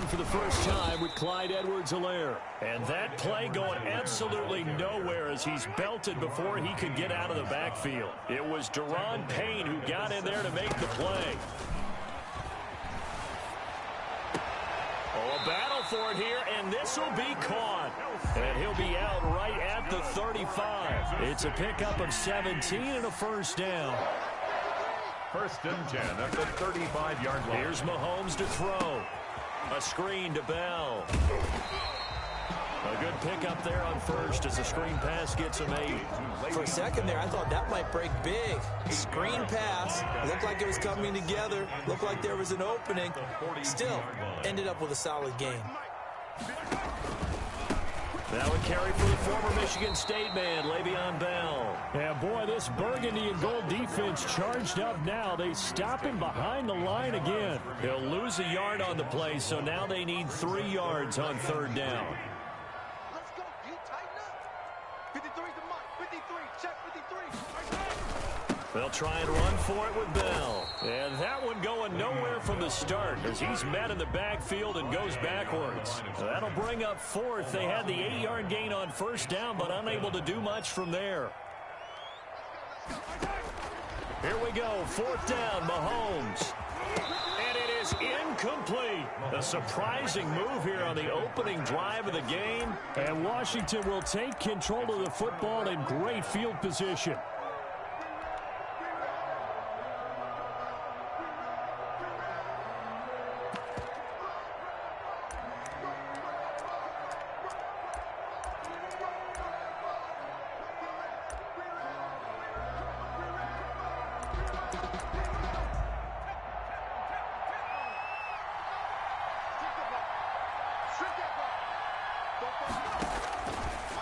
for the first time with Clyde Edwards-Helaire. And that play going absolutely nowhere as he's belted before he could get out of the backfield. It was Deron Payne who got in there to make the play. Oh, a battle for it here, and this will be caught. And he'll be out right at the 35. It's a pickup of 17 and a first down. 1st and 10 at the 35-yard line. Here's Mahomes to throw. A screen to Bell. A good pickup there on first as the screen pass gets him 8. For a second there, I thought that might break big. Screen pass. Looked like it was coming together. Looked like there was an opening. Still, ended up with a solid game. That would carry for the former Michigan State man, Le'Veon Bell. Yeah, boy, this burgundy and gold defense charged up now. They stop him behind the line again. He'll lose a yard on the play, so now they need 3 yards on 3rd down. Let's go. You tighten up. 53's the mark. 53. Check 53. They'll try and run for it with Bell. And that one going nowhere from the start as he's met in the backfield and goes backwards. That'll bring up 4th. They had the 8-yard gain on 1st down, but unable to do much from there. Here we go. 4th down, Mahomes. And it is incomplete. A surprising move here on the opening drive of the game. And Washington will take control of the football in great field position.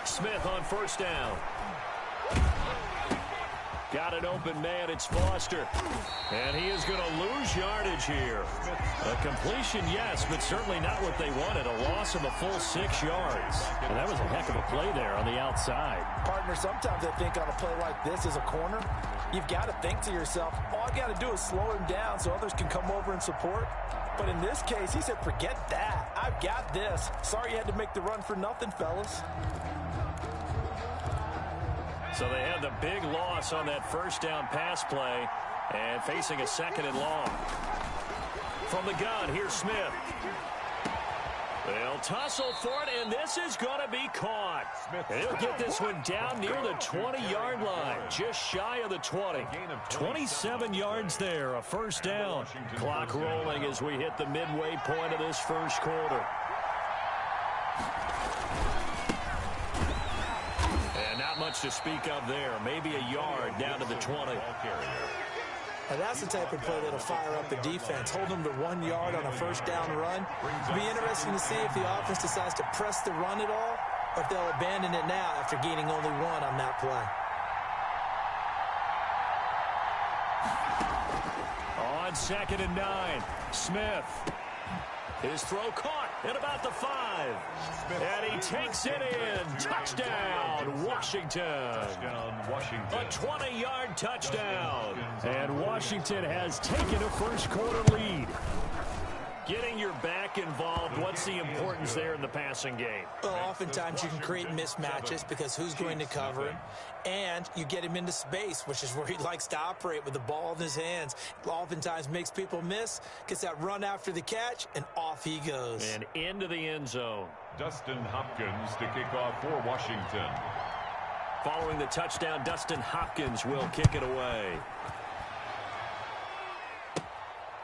Smith on 1st down. Got an open man. It's Foster. And he is going to lose yardage here. A completion, yes, but certainly not what they wanted. A loss of a full 6 yards. And that was a heck of a play there on the outside. Partner, sometimes I think on a play like this as a corner, you've got to think to yourself, all I got to do is slow him down so others can come over and support. But in this case, he said, forget that. I've got this. Sorry you had to make the run for nothing, fellas. So they had the big loss on that 1st down pass play and facing a 2nd and long. From the gun, here's Smith. They'll tussle for it, and this is going to be caught. And he'll get this one down near the 20-yard line, just shy of the 20. 27 yards there, a 1st down. Clock rolling as we hit the midway point of this 1st quarter. And not much to speak of there. Maybe a yard down to the 20. And that's the type of play that'll fire up the defense. Hold them to 1 yard on a 1st down run. It'll be interesting to see if the offense decides to press the run at all, or if they'll abandon it now after gaining only 1 on that play. On 2nd and 9, Smith. His throw caught at about the 5. And he takes it in. Touchdown, Washington. A 20-yard touchdown. And Washington has taken a 1st quarter lead. Getting your back involved, what's the importance there in the passing game? Well, oftentimes you can create mismatches because who's going to cover him, and you get him into space, which is where he likes to operate with the ball in his hands. Oftentimes makes people miss, gets that run after the catch, and off he goes. And into the end zone. Dustin Hopkins to kick off for Washington. Following the touchdown, Dustin Hopkins will kick it away.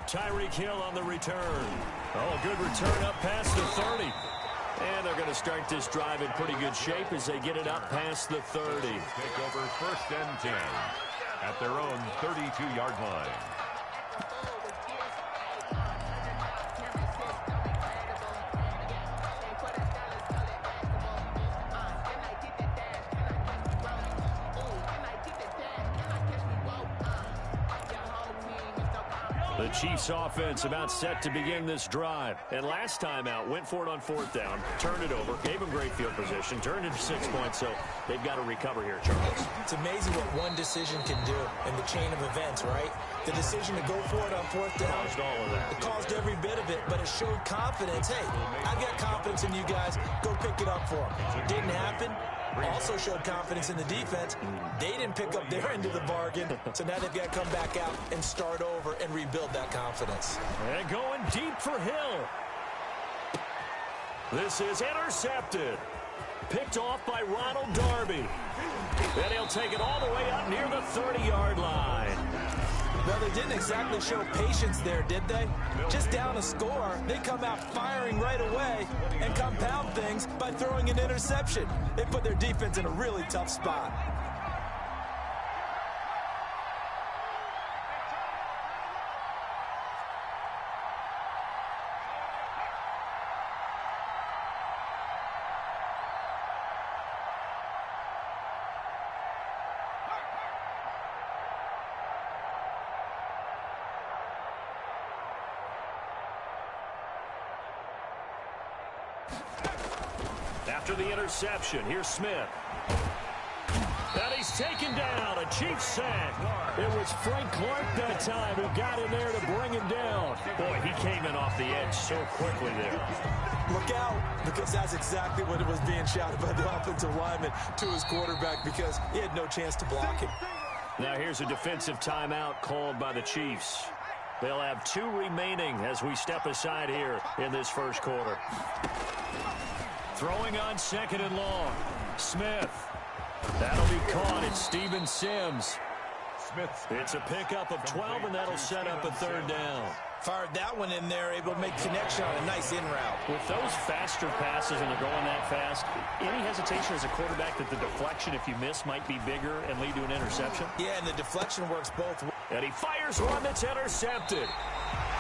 Tyreek Hill on the return. Oh, good return up past the 30. And they're going to start this drive in pretty good shape as they get it up past the 30. Take over 1st and 10 at their own 32-yard line. The Chiefs offense about set to begin this drive. And last time out, went for it on 4th down, turned it over, gave them great field position, turned it to 6 points, so they've got to recover here, Charles. It's amazing what one decision can do in the chain of events, right? The decision to go for it on 4th down. Caused all of that. It caused every bit of it, but it showed confidence. Hey, I've got confidence in you guys. Go pick it up for them. Didn't happen. Also showed confidence in the defense. They didn't pick up their end of the bargain, so now they've got to come back out and start over and rebuild that confidence. And going deep for Hill. This is intercepted. Picked off by Ronald Darby. And he'll take it all the way up near the 30-yard line. Well, they didn't exactly show patience there, did they? Just down a score, they come out firing right away and compound things by throwing an interception. They put their defense in a really tough spot. After the interception, here's Smith. And he's taken down. A Chiefs sack. It was Frank Clark that time who got in there to bring him down. Boy, he came in off the edge so quickly there. Look out, because that's exactly what it was being shouted by the offensive lineman to his quarterback, because he had no chance to block him. Now here's a defensive timeout called by the Chiefs. They'll have 2 remaining as we step aside here in this first quarter. Throwing on 2nd and long. Smith. That'll be caught. It's Steven Sims. It's a pickup of 12, and that'll set up a 3rd down. Fired that one in there, able to make connection on a nice in route. With those faster passes and they're going that fast, any hesitation as a quarterback that the deflection, if you miss, might be bigger and lead to an interception? Yeah, and the deflection works both ways. And he fires one that's intercepted.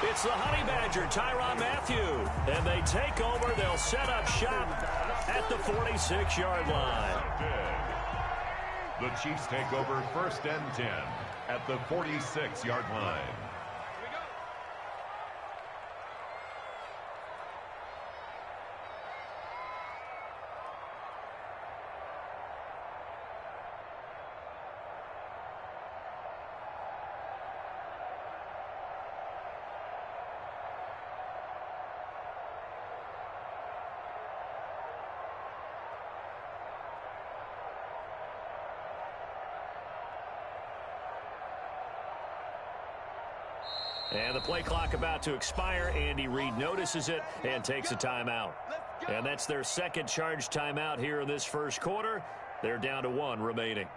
It's the Honey Badger, Tyrann Mathieu. And they take over. They'll set up shop at the 46-yard line. The Chiefs take over 1st and 10 at the 46-yard line. And the play clock about to expire. Andy Reid notices it and takes a timeout. And that's their 2nd charge timeout here in this first quarter. They're down to 1 remaining.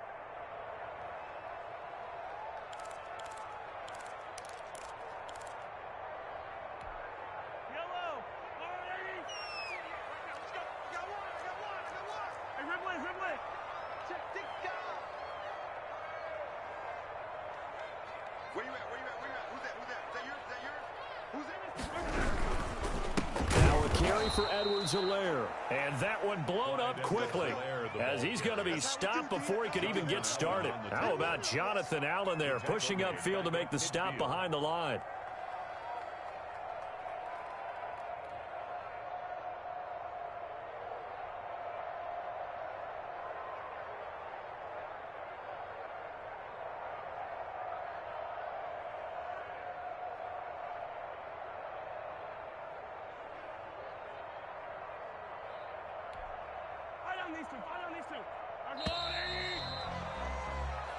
And that one blown up quickly as he's going to be stopped before he could even get started. How about Jonathan Allen there pushing upfield to make the stop behind the line?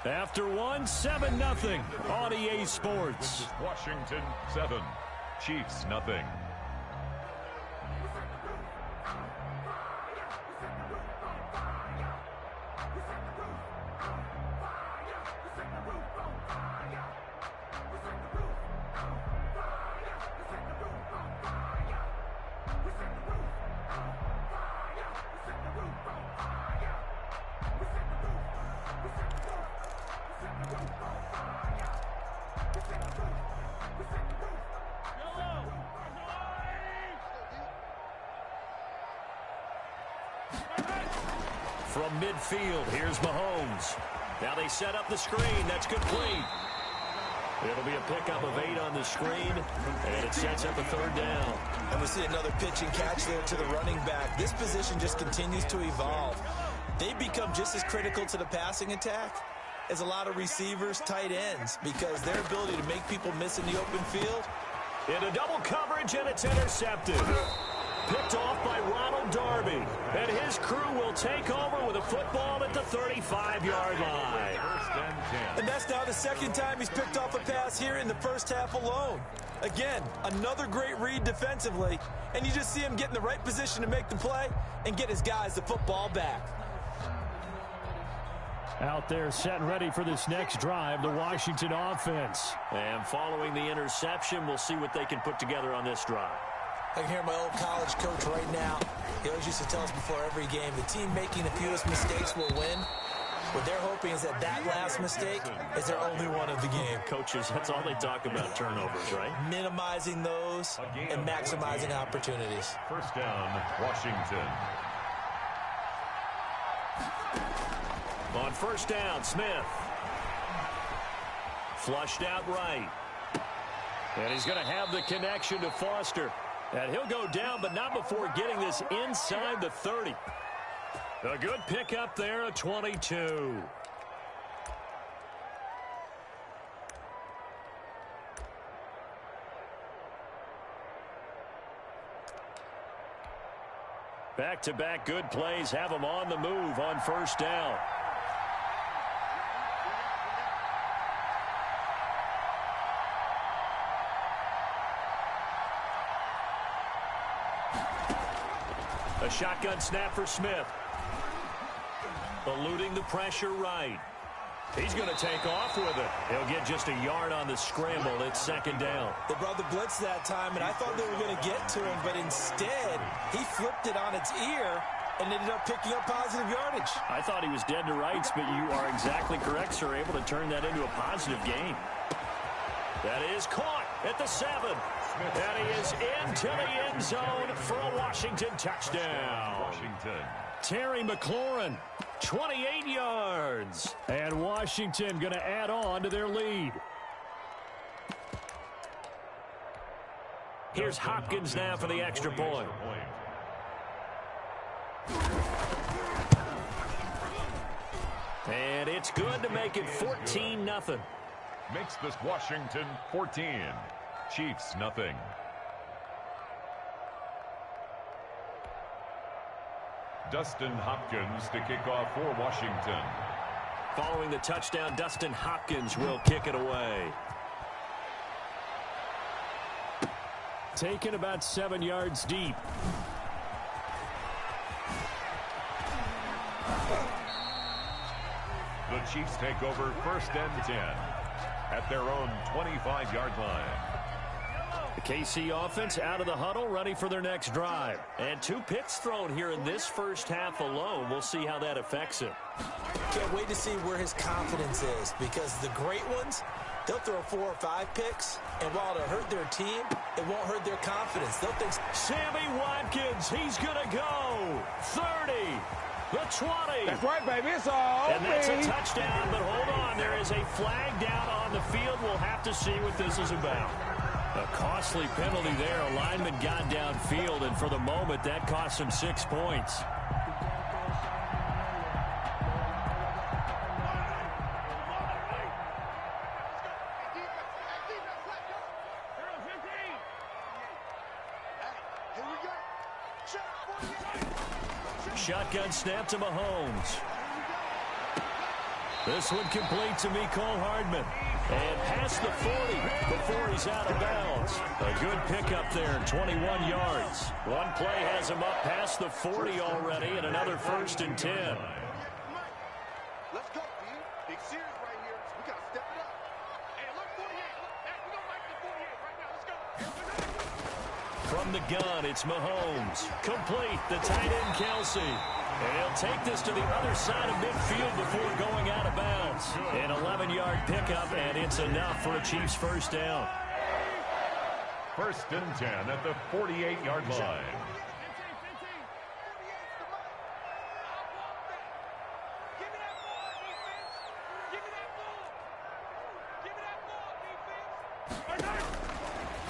After 1, 7-0 on EA Sports. Washington 7, Chiefs nothing. From midfield, here's Mahomes. Now they set up the screen. That's complete. It'll be a pickup of 8 on the screen, and it sets up a 3rd down. And we see another pitch and catch there to the running back. This position just continues to evolve. They become just as critical to the passing attack as a lot of receivers, tight ends, because their ability to make people miss in the open field. Into double coverage, and it's intercepted. Picked off by Ronald Darby. And his crew will take over with a football at the 35-yard line. And that's now the 2nd time he's picked off a pass here in the first half alone. Again, another great read defensively. And you just see him get in the right position to make the play and get his guys the football back. Out there set and ready for this next drive, the Washington offense. And following the interception, we'll see what they can put together on this drive. I can hear my old college coach right now. He always used to tell us before every game, the team making the fewest mistakes will win. What they're hoping is that last mistake is their only one of the game. Coaches, that's all they talk about, turnovers, right? Minimizing those and maximizing opportunities. 1st down, Washington. On 1st down, Smith. Flushed out right. And he's going to have the connection to Foster. And he'll go down, but not before getting this inside the 30. A good pickup there, a 22. Back-to-back good plays have him on the move on 1st down. A shotgun snap for Smith. Eluding the pressure right. He's going to take off with it. He'll get just a yard on the scramble. It's 2nd down. They brought the blitz that time, and I thought they were going to get to him, but instead, he flipped it on its ear and ended up picking up positive yardage. I thought he was dead to rights, but you are exactly correct, sir. Able to turn that into a positive gain. That is caught at the 7. And he is into the end zone for a Washington touchdown. Washington. Terry McLaurin, 28 yards. And Washington going to add on to their lead. Here's Hopkins now for the extra point. And it's good to make it 14-0. Makes this Washington 14. Chiefs nothing. Dustin Hopkins to kick off for Washington. Following the touchdown, Dustin Hopkins will kick it away. Taken about 7 yards deep. The Chiefs take over 1st and 10 at their own 25-yard line. The KC offense out of the huddle, ready for their next drive. And 2 picks thrown here in this first half alone. We'll see how that affects him. Can't wait to see where his confidence is, because the great ones, they'll throw 4 or 5 picks, and while it'll hurt their team, it won't hurt their confidence. They'll think, Sammy Watkins, he's going to go. 30, the 20. That's right, baby. It's all And that's a touchdown, but hold on. There is a flag down on the field. We'll have to see what this is about. A costly penalty there. A lineman got downfield, and for the moment, that cost him 6 points. Shotgun snap to Mahomes. This one complete to Mecole Hardman. And past the 40 before he's out of bounds. A good pickup there, 21 yards. One play has him up past the 40 already, and another 1st and 10. Let's go, D. Big series right here. We got to step it up. Hey, look, 48. Look, we don't like the 48 right now. Let's go. From the gun, it's Mahomes. Complete, the tight end, Kelsey. And he'll take this to the other side of midfield before going out of bounds. An 11-yard pickup, and it's enough for a Chiefs 1st down. 1st and 10 at the 48-yard line.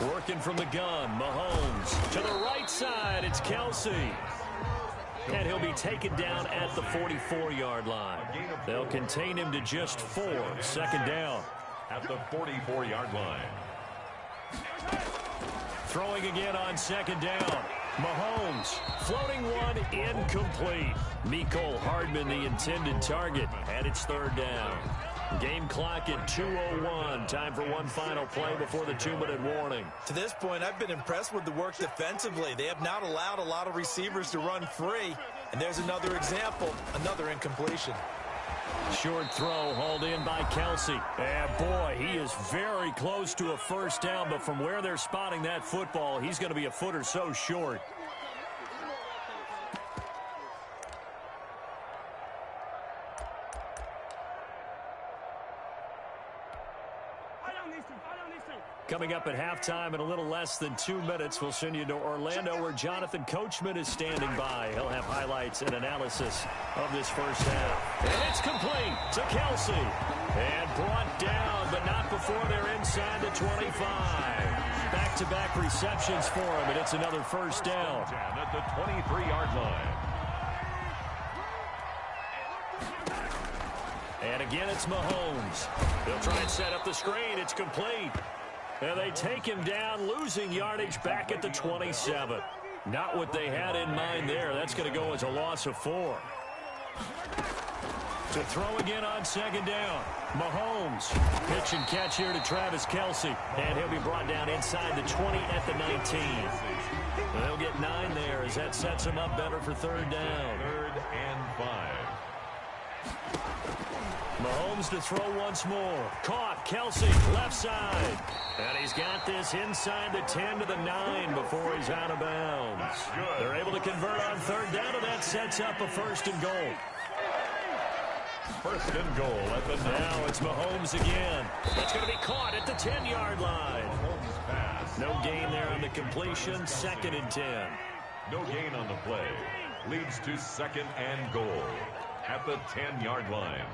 Working from the gun, Mahomes. To the right side, it's Kelsey. And he'll be taken down at the 44-yard line. They'll contain him to just 4. Second down. At the 44-yard line. Throwing again on second down. Mahomes, floating one, incomplete. Mecole Hardman, the intended target, and it's third down. Game clock at 2:01. Time for one final play before the 2-minute warning. To this point, I've been impressed with the work defensively. They have not allowed a lot of receivers to run free. And there's another example, another incompletion. Short throw hauled in by Kelsey. And boy, he is very close to a first down, but from where they're spotting that football, he's going to be a foot or so short. Coming up at halftime in a little less than 2 minutes, we'll send you to Orlando where Jonathan Coachman is standing by. He'll have highlights and analysis of this first half. And it's complete to Kelsey. And brought down, but not before they're inside the 25. Back-to-back receptions for him, and it's another first down. At the 23-yard line. And again, it's Mahomes. They'll try and set up the screen. It's complete. And they take him down, losing yardage back at the 27. Not what they had in mind there. That's going to go as a loss of 4. To throw again on second down. Mahomes. Pitch and catch here to Travis Kelsey. And he'll be brought down inside the 20 at the 19. They'll get 9 there as that sets him up better for third down. 3rd and 5. Mahomes to throw once more. Caught. Kelsey, left side. And he's got this inside the 10 to the 9 before he's out of bounds. They're able to convert on third down, and that sets up a first and goal. First and goal at the 9. Now it's Mahomes again. That's going to be caught at the 10-yard line. No gain there on the completion. 2nd and 10. No gain on the play. Leads to 2nd and goal at the 10-yard line.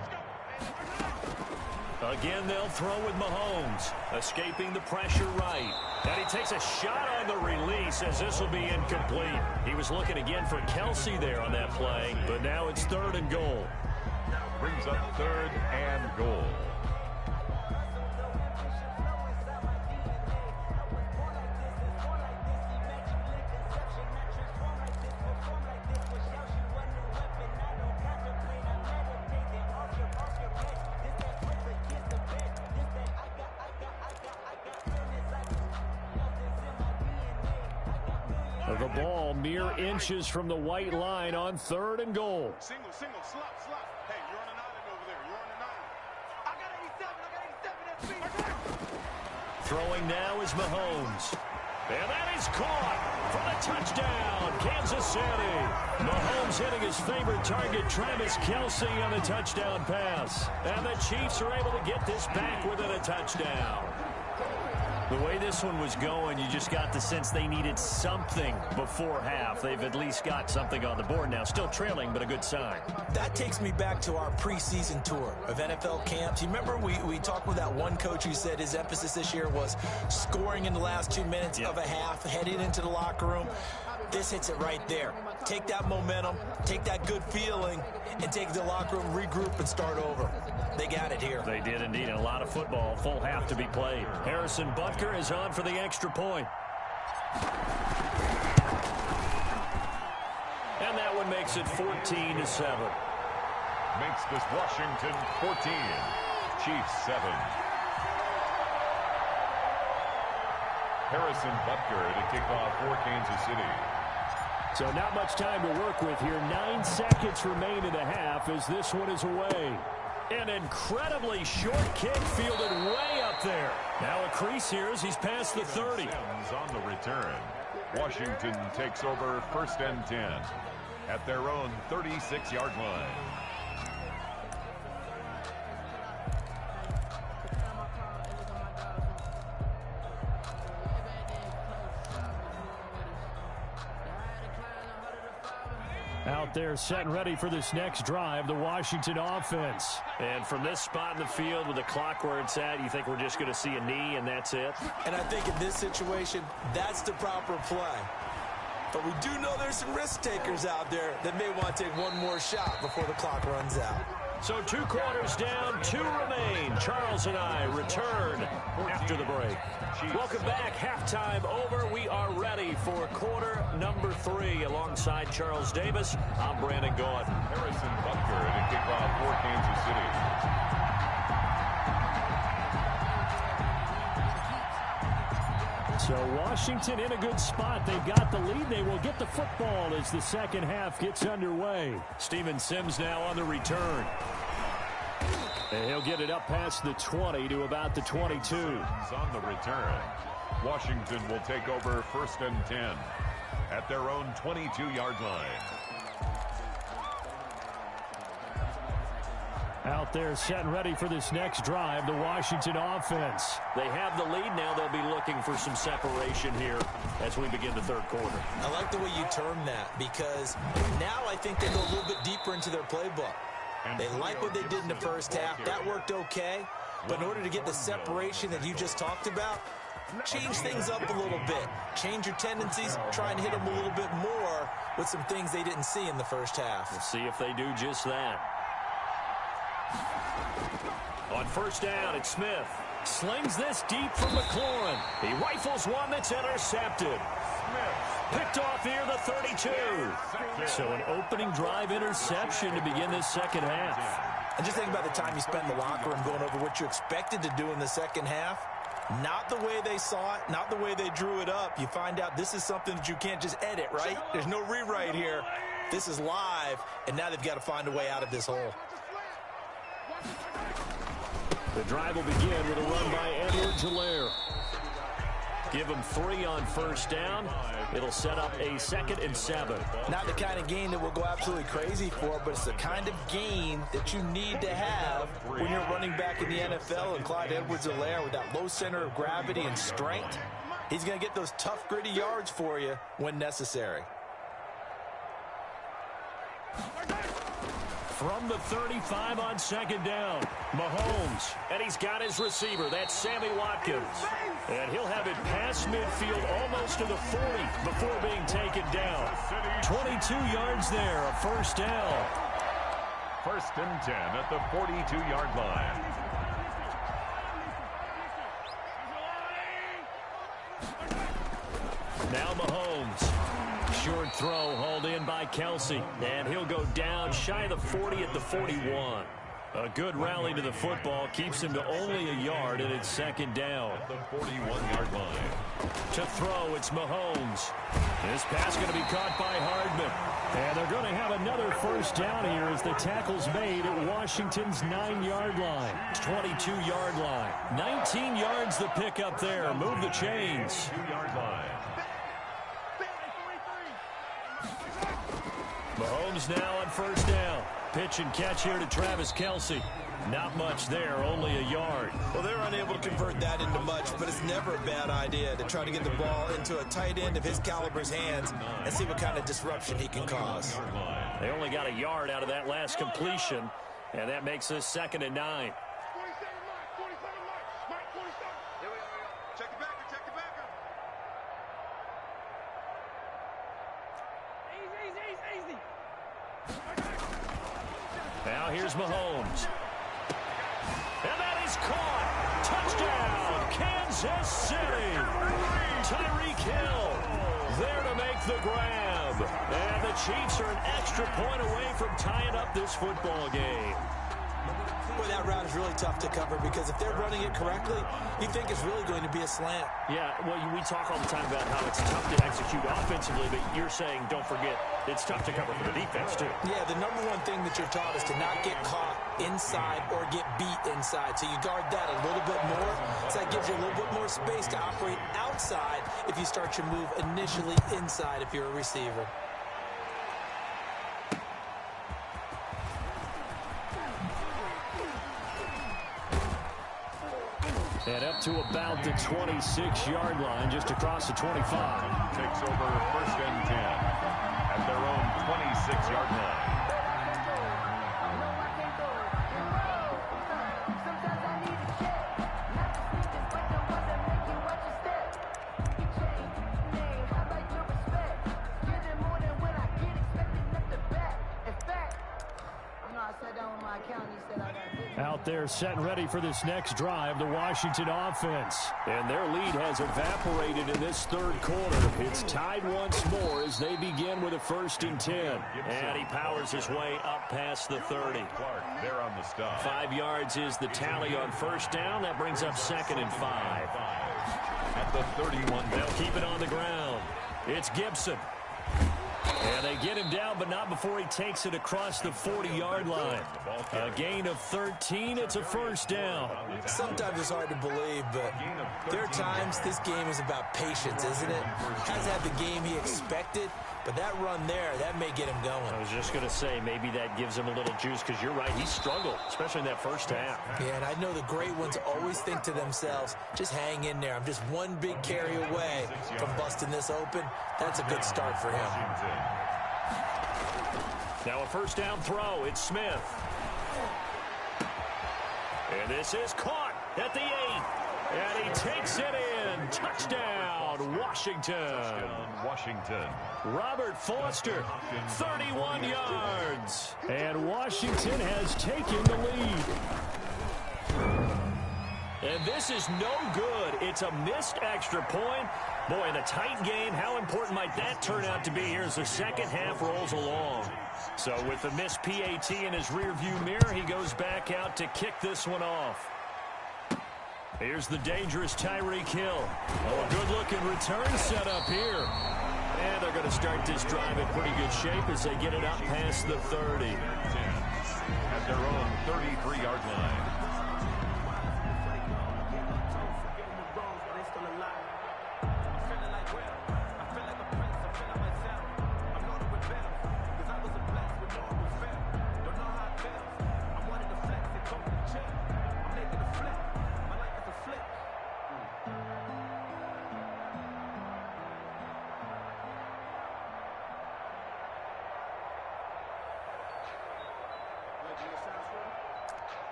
Again, they'll throw with Mahomes, escaping the pressure right. And he takes a shot on the release as this will be incomplete. He was looking again for Kelsey there on that play, but now it's 3rd and goal. Brings up 3rd and goal. The ball mere inches from the white line on 3rd and goal. Single, slot. Hey, you're on an island over there. You're on an island. I got 87. That's me. Throwing now is Mahomes. And that is caught for the touchdown, Kansas City. Mahomes hitting his favorite target, Travis Kelsey, on the touchdown pass. And the Chiefs are able to get this back within a touchdown. The way this one was going, you just got the sense they needed something before half. They've at least got something on the board now. Still trailing, but a good sign. That takes me back to our preseason tour of NFL camps. You remember we talked with that one coach who said his emphasis this year was scoring in the last 2 minutes of a half, heading into the locker room. This hits it right there. Take that momentum, take that good feeling, and take the locker room, regroup, and start over. They got it here. They did indeed. A lot of football, full half to be played. Harrison Butker is on for the extra point. And that one makes it 14-7. Makes this Washington 14, Chiefs 7. Harrison Butker to kick off for Kansas City. So not much time to work with here. 9 seconds remain in the half as this one is away. An incredibly short kick fielded way up there. Now a crease here as he's past the 30. On the return. Washington takes over 1st and 10 at their own 36-yard line. Out there set and ready for this next drive, the Washington offense. And from this spot in the field with the clock where it's at, you think we're just going to see a knee and that's it? And I think in this situation, that's the proper play. But we do know there's some risk takers out there that may want to take one more shot before the clock runs out. So 2 quarters down, 2 remain. Charles and I return after the break. Welcome back. Halftime over. We are ready for quarter number 3. Alongside Charles Davis, I'm Brandon Gaudin. Harrison Butker at a kickoff for Kansas City. So Washington in a good spot. They've got the lead. They will get the football as the second half gets underway. Steven Sims now on the return. And he'll get it up past the 20 to about the 22. Sims on the return. Washington will take over 1st and 10 at their own 22-yard line. Out there set and ready for this next drive, the Washington offense. They have the lead now. They'll be looking for some separation here as we begin the third quarter. I like the way you term that because now I think they go a little bit deeper into their playbook. They like what they did in the first half. That worked okay. But in order to get the separation that you just talked about, change things up a little bit. Change your tendencies. Try and hit them a little bit more with some things they didn't see in the first half. We'll see if they do just that. On first down, it's Smith. Slings this deep from McLaurin. He rifles one that's intercepted. Picked off near the 32. So an opening drive interception to begin this second half. And just think about the time you spent in the locker room going over what you expected to do in the second half. Not the way they saw it, not the way they drew it up. You find out this is something that you can't just edit, right? There's no rewrite here. This is live, and now they've got to find a way out of this hole. The drive will begin with a run by Edwards-Helaire. Give them 3 on first down. It'll set up a 2nd and 7. Not the kind of game that we'll go absolutely crazy for, but it's the kind of game that you need to have when you're running back in the NFL. And Clyde Edwards-Helaire with that low center of gravity and strength, he's going to get those tough, gritty yards for you when necessary. From the 35 on second down, Mahomes. And he's got his receiver. That's Sammy Watkins. And he'll have it past midfield almost to the 40 before being taken down. 22 yards there, a first down. 1st and 10 at the 42-yard line. Now Mahomes. Short throw hauled in by Kelsey. And he'll go down shy of the 40 at the 41. A good rally to the football keeps him to only a yard, and it's second down. At the 41-yard line. To throw, it's Mahomes. This pass going to be caught by Hardman. And they're going to have another first down here as the tackle's made at Washington's 9-yard line. 22-yard line. 19 yards the pickup there. Move the chains. 2-yard line. Mahomes now on first down. Pitch and catch here to Travis Kelsey. Not much there, only a yard. Well, they're unable to convert that into much, but it's never a bad idea to try to get the ball into a tight end of his caliber's hands and see what kind of disruption he can cause. They only got a yard out of that last completion, and that makes this 2nd and 9. 47 Mike, 47. Here we go. Check the backer, check the backer. Easy. Now here's Mahomes. And that is caught. Touchdown, Kansas City. Tyreek Hill there to make the grab. And the Chiefs are an extra point away from tying up this football game. Boy, that route is really tough to cover because if they're running it correctly, you think it's really going to be a slant. Yeah, well, we talk all the time about how it's tough to execute offensively, but you're saying, don't forget, it's tough to cover for the defense, too. Yeah, the number one thing that you're taught is to not get caught inside or get beat inside. So you guard that a little bit more. So that gives you a little bit more space to operate outside if you start your move initially inside if you're a receiver. And up to about the 26-yard line, just across the 25. Takes over 1st and 10 at their own 26-yard out there set and ready for this next drive, the Washington offense. And their lead has evaporated in this third quarter. It's tied once more as they begin with a 1st and 10. And he powers his way up past the 30. Clark, they're on the stop. 5 yards is the tally on 1st down. That brings up 2nd and 5. At the 31. They'll keep it on the ground. It's Gibson. And they get him down, but not before he takes it across the 40-yard line. A gain of 13. It's a 1st down. Sometimes it's hard to believe, but there are times this game is about patience, isn't it? Hasn't had the game he expected, but that run there, that may get him going. I was just going to say, maybe that gives him a little juice, because you're right, he struggled, especially in that first half. Yeah, and I know the great ones always think to themselves, just hang in there. I'm just one big carry away from busting this open. That's a good start for him. Now a 1st down throw. It's Smith. And this is caught at the 8. And he takes it in. Touchdown, Washington. Washington. Robert Foster, 31 yards. And Washington has taken the lead. And this is no good. It's a missed extra point. Boy, in a tight game, how important might that turn out to be here as the second half rolls along? So with the missed PAT in his rearview mirror, he goes back out to kick this one off. Here's the dangerous Tyreek Hill. Oh, a good-looking return set up here. And they're going to start this drive in pretty good shape as they get it up past the 30. At their own 33-yard line.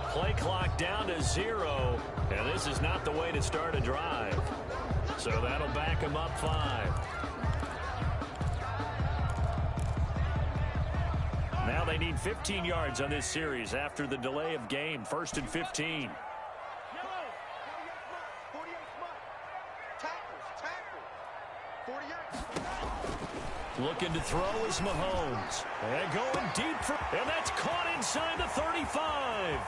Play clock down to 0, and this is not the way to start a drive. So that'll back him up 5. Now they need 15 yards on this series after the delay of game. 1st and 15. Looking to throw is Mahomes. And going deep for, and that's caught inside the 35.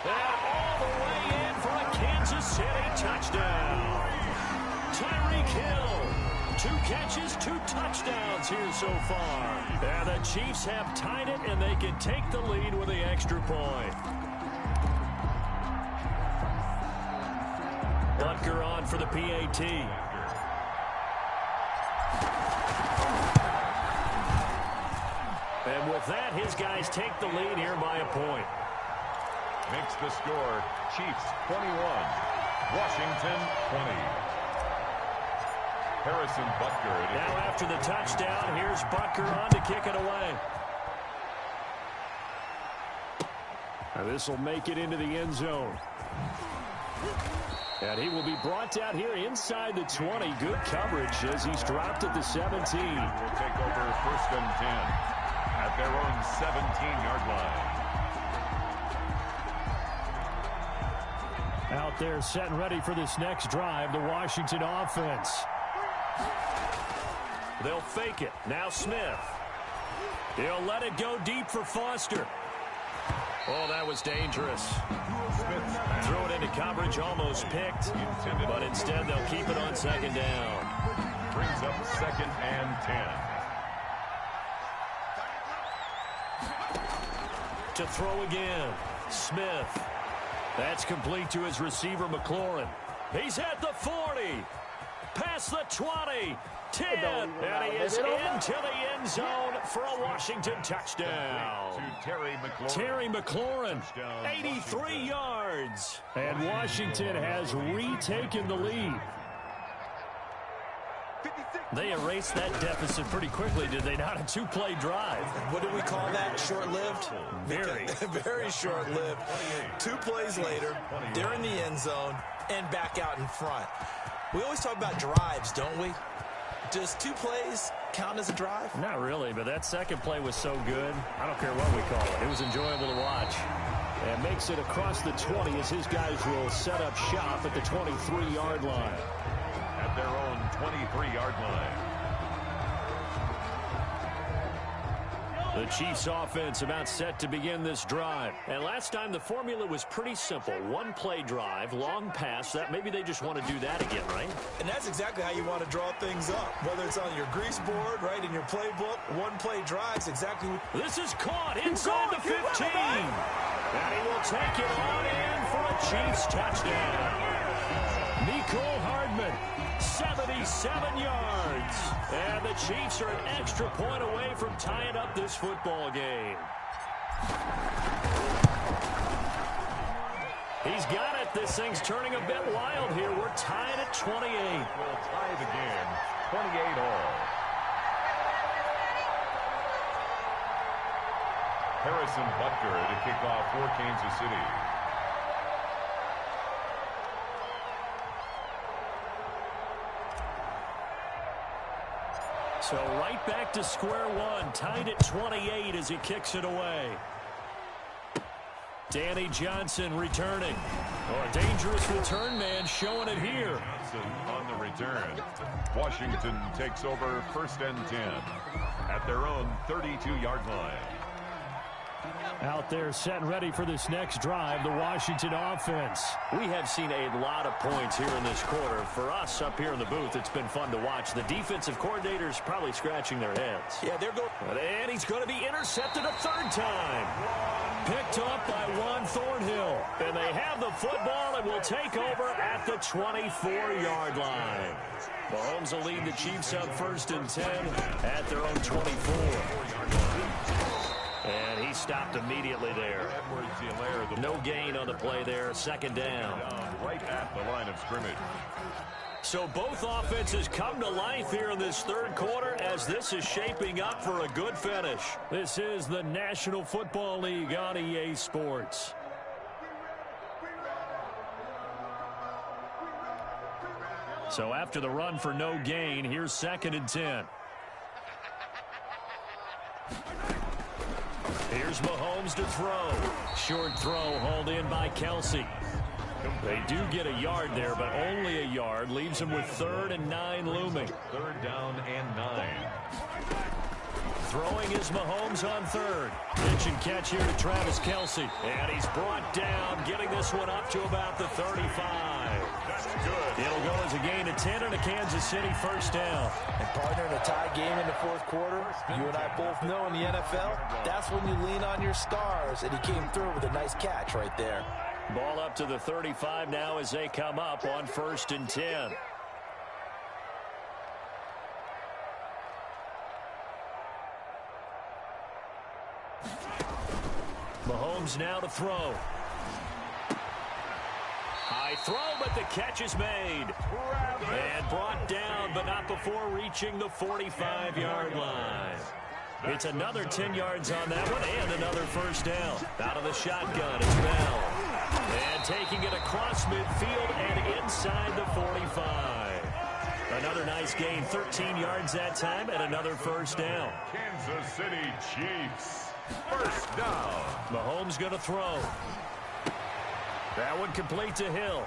And all the way in for a Kansas City touchdown. Tyreek 2 catches, 2 touchdowns here so far. And the Chiefs have tied it, and they can take the lead with the extra point. Butker on for the PAT. And with that, his guys take the lead here by a point. Makes the score Chiefs 21, Washington 20. Harrison Butker. Now after the touchdown, here's Butker on to kick it away. Now this will make it into the end zone. And he will be brought down here inside the 20. Good coverage as he's dropped at the 17. Will take over 1st and 10 at their own 17-yard line. Out there set and ready for this next drive, the Washington offense. They'll fake it. Now Smith. He'll let it go deep for Foster. Oh, that was dangerous. Throw it into coverage, almost picked. But instead, they'll keep it on 2nd down. Brings up 2nd and 10. To throw again. Smith. That's complete to his receiver, McLaurin. He's at the 40. Past the 20. 10. And he is into the end zone for a Washington touchdown. To Terry McLaurin. Terry McLaurin, 83 yards. And Washington has retaken the lead. They erased that deficit pretty quickly, did they not? A 2-play drive. What do we call that? Short-lived? Very. Very short-lived. 2 plays later, they're in the end zone and back out in front. We always talk about drives, don't we? Does 2 plays count as a drive? Not really, but that second play was so good. I don't care what we call it. It was enjoyable to watch. And makes it across the 20 as his guys will set up shop at the 23-yard line. At their own 23-yard line. The Chiefs offense about set to begin this drive. And last time the formula was pretty simple. 1-play drive, long pass. That maybe they just want to do that again, right? And that's exactly how you want to draw things up. Whether it's on your grease board, right, in your playbook, 1-play drives, exactly. This is caught inside the 15. And he will take it on in for a Chiefs touchdown. Nicole Hardman, 77 yards. And the Chiefs are an extra point away from tying up this football game. He's got it. This thing's turning a bit wild here. We're tied at 28. We'll tie the game, 28 all. Harrison Butker to kick off for Kansas City. So right back to square one, tied at 28 as he kicks it away. Danny Johnson returning. Oh, a dangerous return man showing it here. Johnson on the return. Washington takes over 1st and 10 at their own 32-yard line. Out there set and ready for this next drive, the Washington offense. We have seen a lot of points here in this quarter. For us up here in the booth, it's been fun to watch. The defensive coordinators probably scratching their heads. Yeah, they're going. And he's going to be intercepted a 3rd time. Picked up by Juan Thornhill. And they have the football and will take over at the 24-yard line. Mahomes will lead the Chiefs up 1st and 10 at their own 24. And he stopped immediately there. No gain on the play there. 2nd down. Right at the line of scrimmage. So both offenses come to life here in this 3rd quarter as this is shaping up for a good finish. This is the National Football League on EA Sports. So after the run for no gain, here's 2nd and 10. Here's Mahomes to throw. Short throw hauled in by Kelsey. They do get a yard there, but only a yard. Leaves them with 3rd and 9 looming. 3rd down and 9. Throwing is Mahomes on third. Pitch and catch here to Travis Kelce. And he's brought down, getting this one up to about the 35. That's good. It'll go as a gain of 10 and a Kansas City first down. And partner, in a tie game in the fourth quarter, you and I both know in the NFL, that's when you lean on your stars. And he came through with a nice catch right there. Ball up to the 35 now as they come up on 1st and 10. Mahomes now to throw. High throw, but the catch is made. And brought down, but not before reaching the 45-yard line. It's another 10 yards on that one, and another first down. Out of the shotgun, it's Bell. And taking it across midfield and inside the 45. Another nice gain, 13 yards that time, and another first down. Kansas City Chiefs. First down. Mahomes going to throw. That one complete to Hill.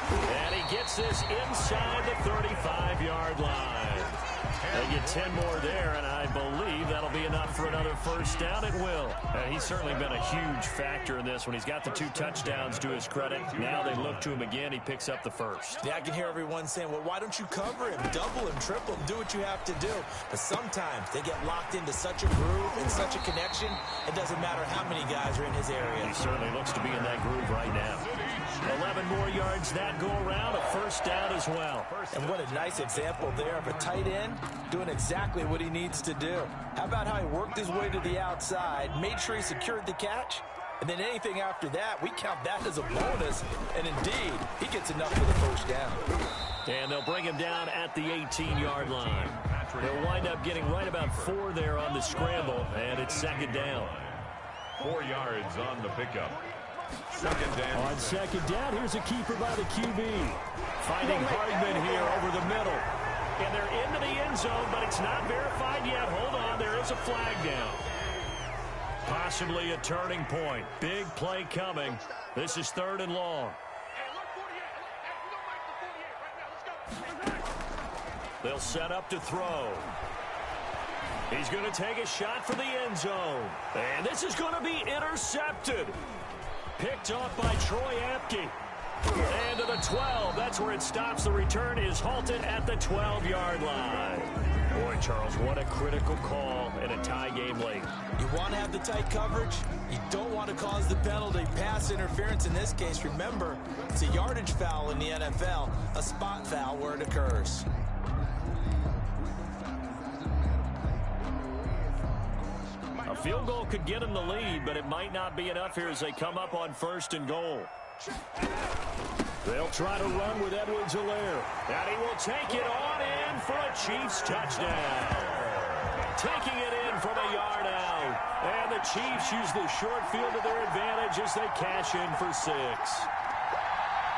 And he gets this inside the 35-yard line. They get 10 more there, and I believe that'll be enough for another first down. It will. He's certainly been a huge factor in this when he's got the 2 touchdowns to his credit. Now they look to him again. He picks up the first. Yeah, I can hear everyone saying, well, why don't you cover him? Double him, triple him, do what you have to do. But sometimes they get locked into such a groove and such a connection, it doesn't matter how many guys are in his area. He certainly looks to be in that groove right now. 11 more yards that go around, a first down as well. And what a nice example there of a tight end doing exactly what he needs to do. How about how he worked his way to the outside, made sure he secured the catch, and then anything after that, we count that as a bonus. And indeed, he gets enough for the first down. And they'll bring him down at the 18-yard line. They'll wind up getting right about 4 there on the scramble, and it's second down. 4 yards on the pickup. Second down. On second down, here's a keeper by the QB. Finding Hardman here over the middle. And they're into the end zone, but it's not verified yet. Hold on, there is a flag down. Possibly a turning point. Big play coming. This is 3rd and long. They'll set up to throw. He's going to take a shot for the end zone. And this is going to be intercepted. Picked off by Troy Apke. And to the 12. That's where it stops. The return is halted at the 12-yard line. Boy, Charles, what a critical call in a tie game late. You want to have the tight coverage. You don't want to cause the penalty. Pass interference in this case. Remember, it's a yardage foul in the NFL, a spot foul where it occurs. A field goal could get him the lead, but it might not be enough here as they come up on 1st and goal. They'll try to run with Edwards-Helaire. And he will take it on in for a Chiefs touchdown. Taking it in from a yard out. And the Chiefs use the short field to their advantage as they cash in for 6.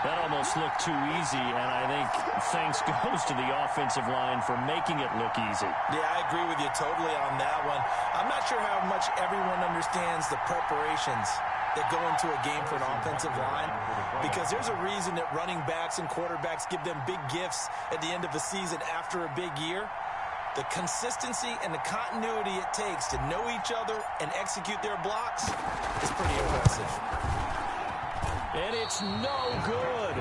That almost looked too easy, and I think thanks goes to the offensive line for making it look easy. Yeah, I agree with you totally on that one. I'm not sure how much everyone understands the preparations that go into a game for an offensive line, because there's a reason that running backs and quarterbacks give them big gifts at the end of a season after a big year. The consistency and the continuity it takes to know each other and execute their blocks is pretty impressive. And it's no good.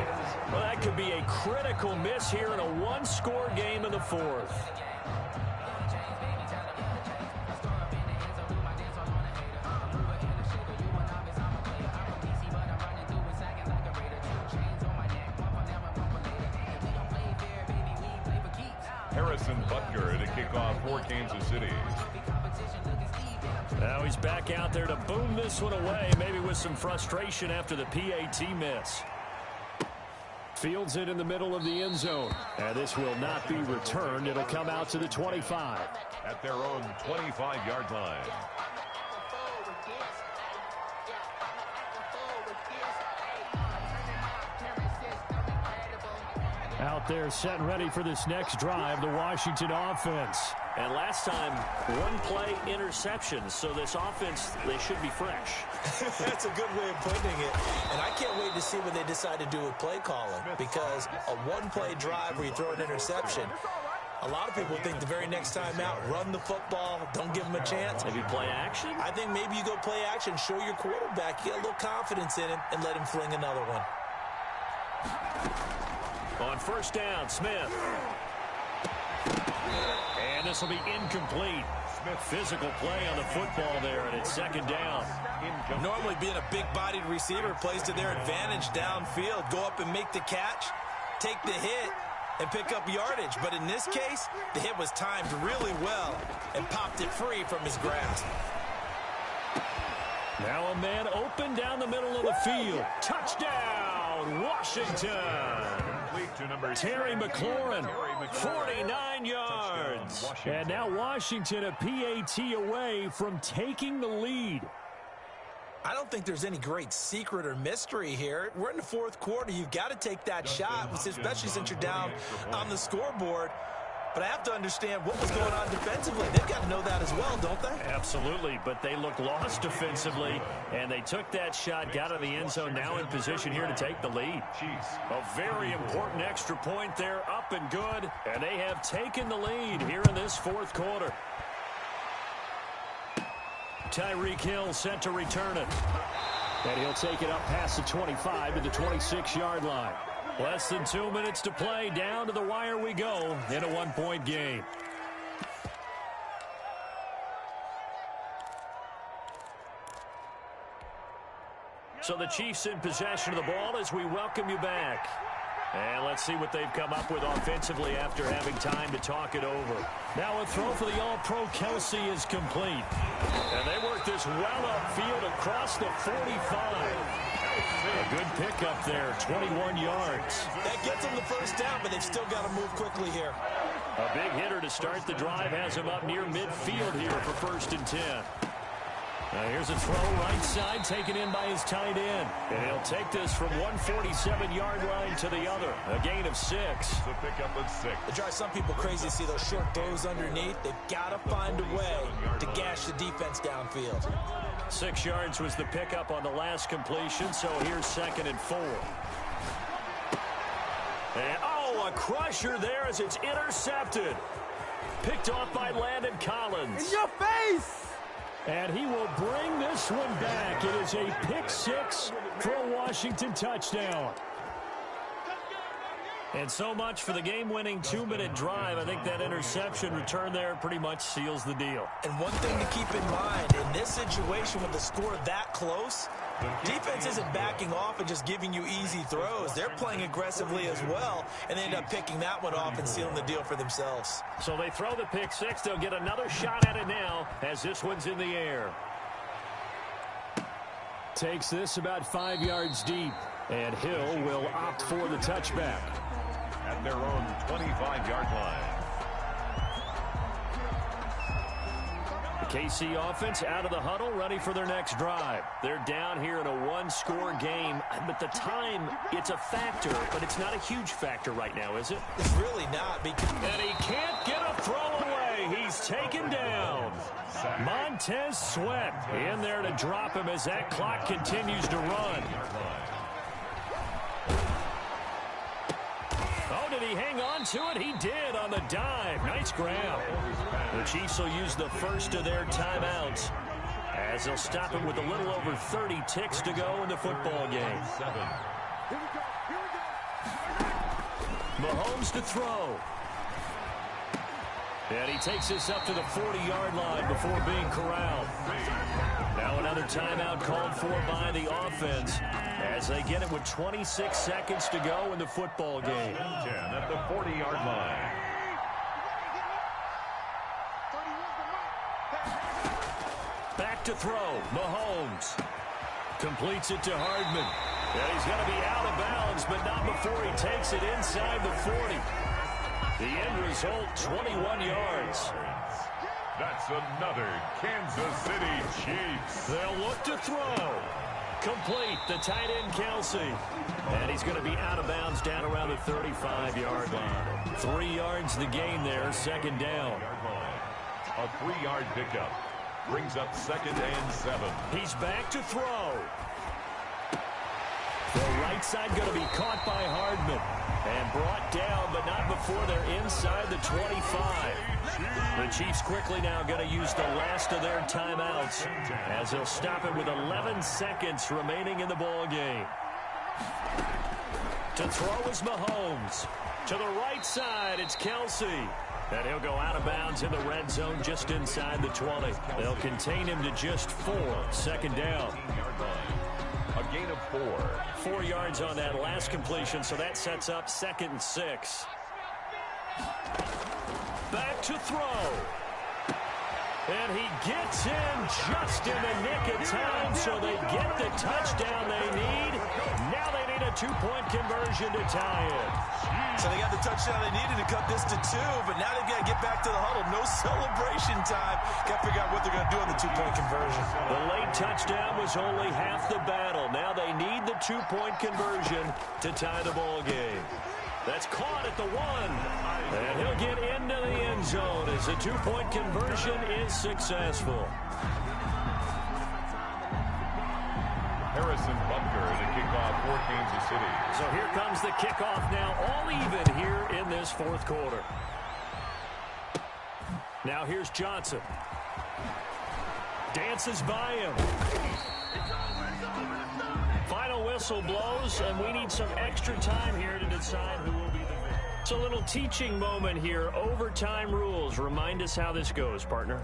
Well, that could be a critical miss here in a one-score game in the 4th. Harrison Butker to kick off for Kansas City. Now he's back out there to boom this one away, maybe with some frustration after the PAT miss. Fields it in the middle of the end zone. And this will not be returned. It'll come out to the 25. At their own 25-yard line. Out there set and ready for this next drive, the Washington offense. And last time, one play interception, so this offense, they should be fresh. That's a good way of putting it. And I can't wait to see what they decide to do with play calling, because a one-play drive where you throw an interception, A lot of people think the very next time out, run the football, don't give him a chance. Maybe play action? I think maybe you go play action, show your quarterback, get a little confidence in him, and let him fling another one. On first down, Smith. And this will be incomplete. Physical play on the football there, and it's second down. Normally being a big-bodied receiver plays to their advantage downfield. Go up and make the catch, take the hit, and pick up yardage. But in this case, the hit was timed really well and popped it free from his grasp. Now a man open down the middle of the field. Touchdown, Washington. Terry McLaurin, 49 yards. And now Washington a PAT away from taking the lead. I don't think there's any great secret or mystery here. We're in the fourth quarter. You've got to take that shot, especially since you're down on the scoreboard. But I have to understand what was going on defensively. They've got to know that as well, don't they? Absolutely, but they look lost defensively, and they took that shot, got out of the end zone, now in position here to take the lead. A very important extra point there, up and good, and they have taken the lead here in this fourth quarter. Tyreek Hill set to return it. And he'll take it up past the 25 to the 26-yard line. Less than 2 minutes to play. Down to the wire we go in a one-point game. So the Chiefs in possession of the ball as we welcome you back. And let's see what they've come up with offensively after having time to talk it over. Now a throw for the All-Pro Kelsey is complete. And they work this well upfield across the 45. A good pickup there, 21 yards. That gets them the first down, but they've still got to move quickly here. A big hitter to start the drive has him up near midfield here for 1st and 10. Now here's a throw right side taken in by his tight end. And he'll take this from 147-yard line to the other. A gain of 6. The pickup of 6. It drives some people crazy to see those short throws underneath. They've got to find a way to gash the defense downfield. 6 yards was the pickup on the last completion, so here's 2nd and 4. And, a crusher there as it's intercepted. Picked off by Landon Collins. In your face! And he will bring this one back. It is a pick 6 for a Washington touchdown. And so much for the game-winning 2-minute drive. I think that interception return there pretty much seals the deal. And one thing to keep in mind, in this situation with the score that close, defense isn't backing off and just giving you easy throws. They're playing aggressively as well, and they end up picking that one off and sealing the deal for themselves. So they throw the pick 6. They'll get another shot at it now as this one's in the air. Takes this about 5 yards deep, and Hill will opt for the touchback. At their own 25-yard line. The KC offense out of the huddle, ready for their next drive. They're down here in a one-score game, but the time, it's a factor, but it's not a huge factor right now, is it? It's really not. And he can't get a throw away. He's taken down. Montez Sweat in there to drop him as that clock continues to run. Oh, did he hang on to it? He did on the dive. Nice grab. The Chiefs will use the first of their timeouts as they'll stop him with a little over 30 ticks to go in the football game. Mahomes to throw. And he takes this up to the 40-yard line before being corralled. Now another timeout called for by the offense as they get it with 26 seconds to go in the football game. 10 at the 40-yard line. Back to throw. Mahomes completes it to Hardman. And he's going to be out of bounds, but not before he takes it inside the 40. The end result, 21 yards. That's another Kansas City Chiefs. They'll look to throw. Complete, the tight end Kelsey. And he's going to be out of bounds down around the 35-yard line. 3 yards the gain there, 2nd down. A 3-yard pickup brings up 2nd and 7. He's back to throw. Throw right right side going to be caught by Hardman. And brought down, but not before they're inside the 25. The Chiefs quickly now going to use the last of their timeouts as they'll stop it with 11 seconds remaining in the ball game. To throw is Mahomes. To the right side, it's Kelsey. And he'll go out of bounds in the red zone just inside the 20. They'll contain him to just 4. Second down. A gain of 4. 4 yards on that last completion, so that sets up 2nd and 6. Back to throw. And he gets in just in the nick of time, so they get the touchdown they need. Now they need a 2-point conversion to tie it. So they got the touchdown they needed to cut this to 2, but now they've got to get back to the huddle. No celebration time. Got to figure out what they're going to do on the 2-point conversion. The late touchdown was only half the battle. Now they need the 2-point conversion to tie the ball game. That's caught at the 1. And he'll get into the end zone as the 2-point conversion is successful. Harrison Butker to kick off for Kansas City. So here comes the kickoff now, all even here in this 4th quarter. Now here's Johnson. Dances by him. Final whistle blows, and we need some extra time here to decide who will be the victor. It's a little teaching moment here. Overtime rules. Remind us how this goes, partner.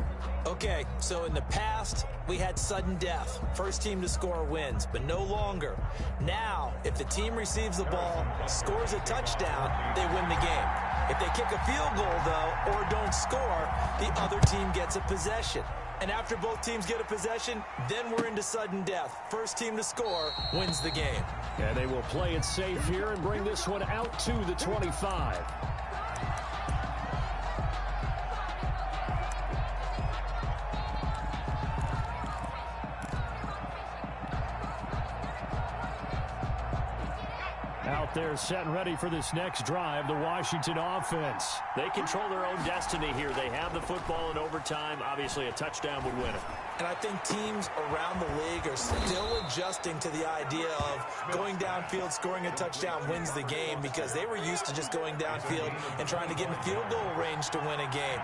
Okay, so in the past, we had sudden death. First team to score wins, but no longer. Now, if the team receives the ball, scores a touchdown, they win the game. If they kick a field goal, though, or don't score, the other team gets a possession. And after both teams get a possession, then we're into sudden death. First team to score wins the game. And they will play it safe here and bring this one out to the 25. Out there set and ready for this next drive, the Washington offense. They control their own destiny here. They have the football in overtime. Obviously, a touchdown would win it. And I think teams around the league are still adjusting to the idea of going downfield, scoring a touchdown wins the game, because they were used to just going downfield and trying to get in field goal range to win a game.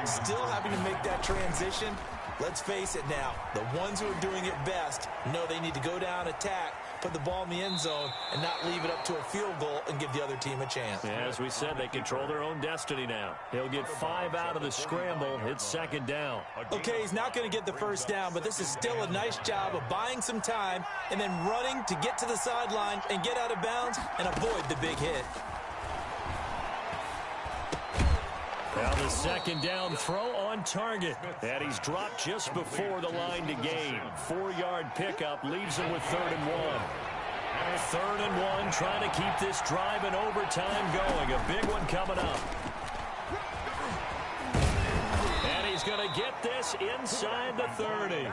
Still having to make that transition. Let's face it now, the ones who are doing it best know they need to go down, attack, put the ball in the end zone, and not leave it up to a field goal and give the other team a chance. Yeah, as we said, they control their own destiny now. They'll get 5 out of the scramble. It's 2nd down. Okay, he's not going to get the first down, but this is still a nice job of buying some time and then running to get to the sideline and get out of bounds and avoid the big hit. Now the 2nd down throw on target. And he's dropped just before the line to gain. 4-yard pickup leaves him with 3rd and 1. 3rd and 1, trying to keep this drive in overtime going. A big one coming up. And he's going to get this inside the 30.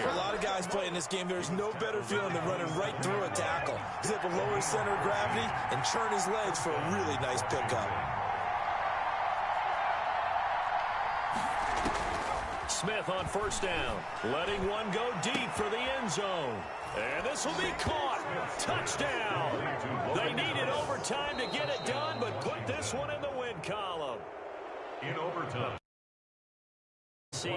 For a lot of guys playing this game, there's no better feeling than running right through a tackle. He's able to lower his center of gravity and churn his legs for a really nice pickup. Smith on 1st down, letting one go deep for the end zone. And this will be caught. Touchdown. They needed overtime to get it done, but put this one in the win column. In overtime. See